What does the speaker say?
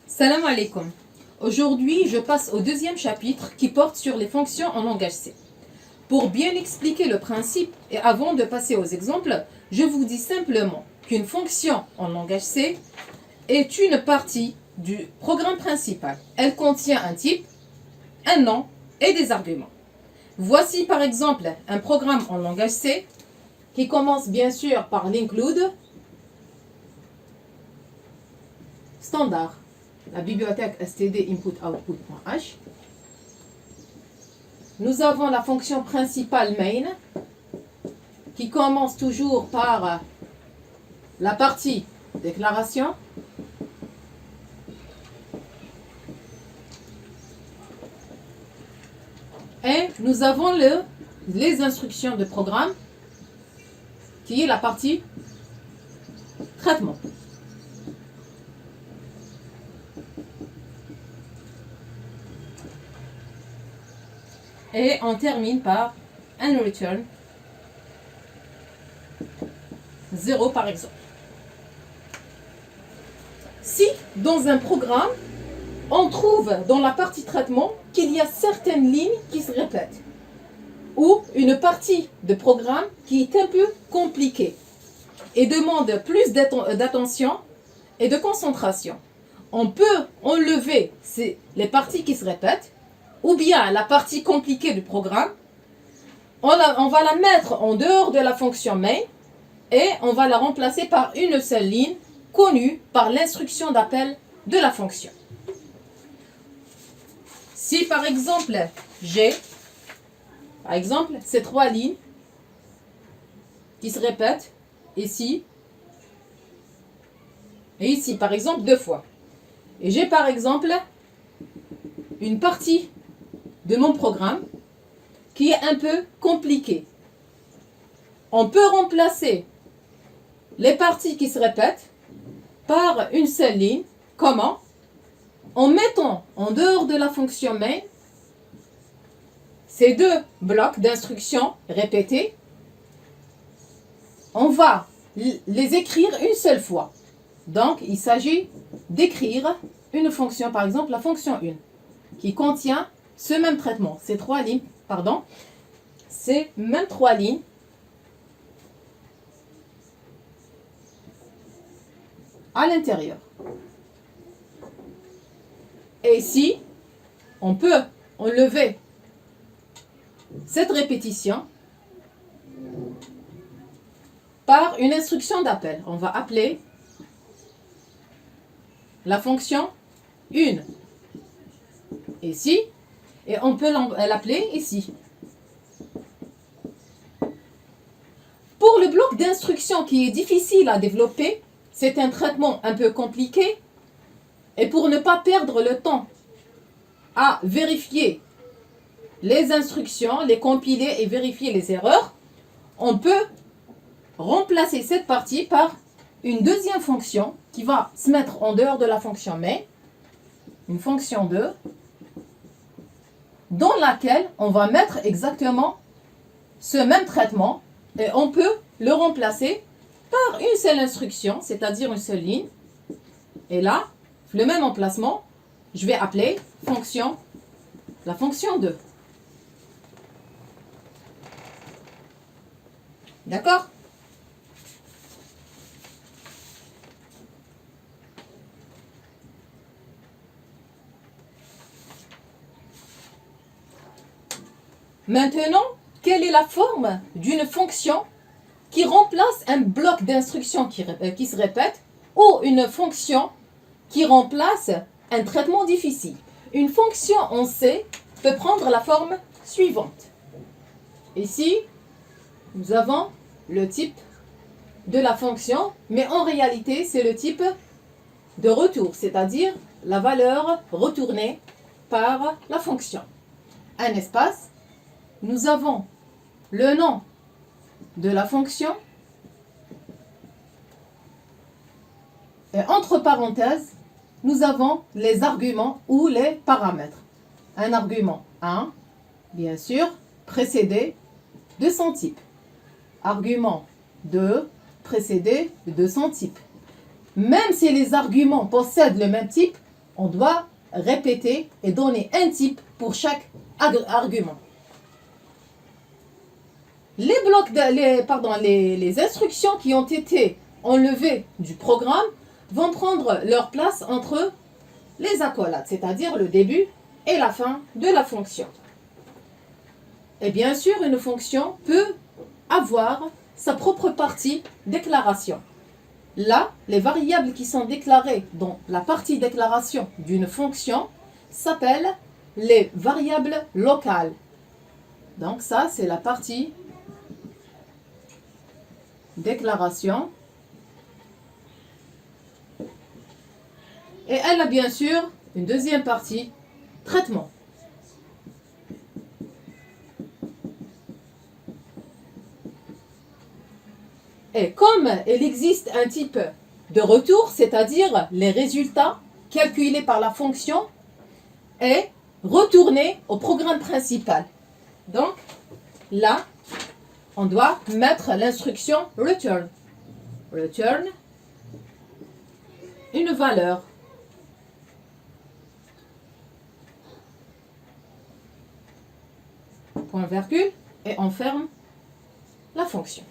Salam alaikum. Aujourd'hui, je passe au deuxième chapitre qui porte sur les fonctions en langage C. Pour bien expliquer le principe et avant de passer aux exemples, je vous dis simplement qu'une fonction en langage C est une partie du programme principal. Elle contient un type, un nom et des arguments. Voici par exemple un programme en langage C qui commence bien sûr par l'include standard. La bibliothèque std input-output.h. Nous avons la fonction principale main qui commence toujours par la partie déclaration. Et nous avons les instructions de programme qui est la partie traitement. Et on termine par un return 0 par exemple. Si dans un programme, on trouve dans la partie traitement qu'il y a certaines lignes qui se répètent ou une partie de programme qui est un peu compliquée et demande plus d'attention et de concentration, on peut enlever les parties qui se répètent ou bien la partie compliquée du programme, on va la mettre en dehors de la fonction main et on va la remplacer par une seule ligne connue par l'instruction d'appel de la fonction. Si par exemple j'ai ces trois lignes qui se répètent ici et ici par exemple deux fois, et j'ai par exemple une partie de mon programme qui est un peu compliqué. On peut remplacer les parties qui se répètent par une seule ligne. Comment? En mettant en dehors de la fonction main ces deux blocs d'instructions répétés. On va les écrire une seule fois. Donc, il s'agit d'écrire une fonction, par exemple la fonction 1, qui contient ce même traitement, ces trois lignes, ces mêmes trois lignes à l'intérieur. Et ici, on peut enlever cette répétition par une instruction d'appel. On va appeler la fonction 1 ici. Et on peut l'appeler ici. Pour le bloc d'instruction qui est difficile à développer, c'est un traitement un peu compliqué. Et pour ne pas perdre le temps à vérifier les instructions, les compiler et vérifier les erreurs, on peut remplacer cette partie par une deuxième fonction qui va se mettre en dehors de la fonction main, une fonction 2, dans laquelle on va mettre exactement ce même traitement et on peut le remplacer par une seule instruction, c'est-à-dire une seule ligne. Et là, le même emplacement, je vais appeler la fonction 2. D'accord? Maintenant, quelle est la forme d'une fonction qui remplace un bloc d'instructions qui se répète ou une fonction qui remplace un traitement difficile? Une fonction en C peut prendre la forme suivante. Ici, nous avons le type de la fonction, mais en réalité, c'est le type de retour, c'est-à-dire la valeur retournée par la fonction. Un espace. Nous avons le nom de la fonction et entre parenthèses, nous avons les arguments ou les paramètres. Un argument 1, bien sûr, précédé de son type. Argument 2, précédé de son type. Même si les arguments possèdent le même type, on doit répéter et donner un type pour chaque argument. Les instructions qui ont été enlevées du programme vont prendre leur place entre les accolades, c'est-à-dire le début et la fin de la fonction. Et bien sûr, une fonction peut avoir sa propre partie déclaration. Là, les variables qui sont déclarées dans la partie déclaration d'une fonction s'appellent les variables locales. Donc ça, c'est la partie déclaration. Et elle a bien sûr une deuxième partie, traitement. Et comme il existe un type de retour, c'est-à-dire les résultats calculés par la fonction et retournés au programme principal. Donc là, on doit mettre l'instruction return. Return une valeur. Point virgule et on ferme la fonction.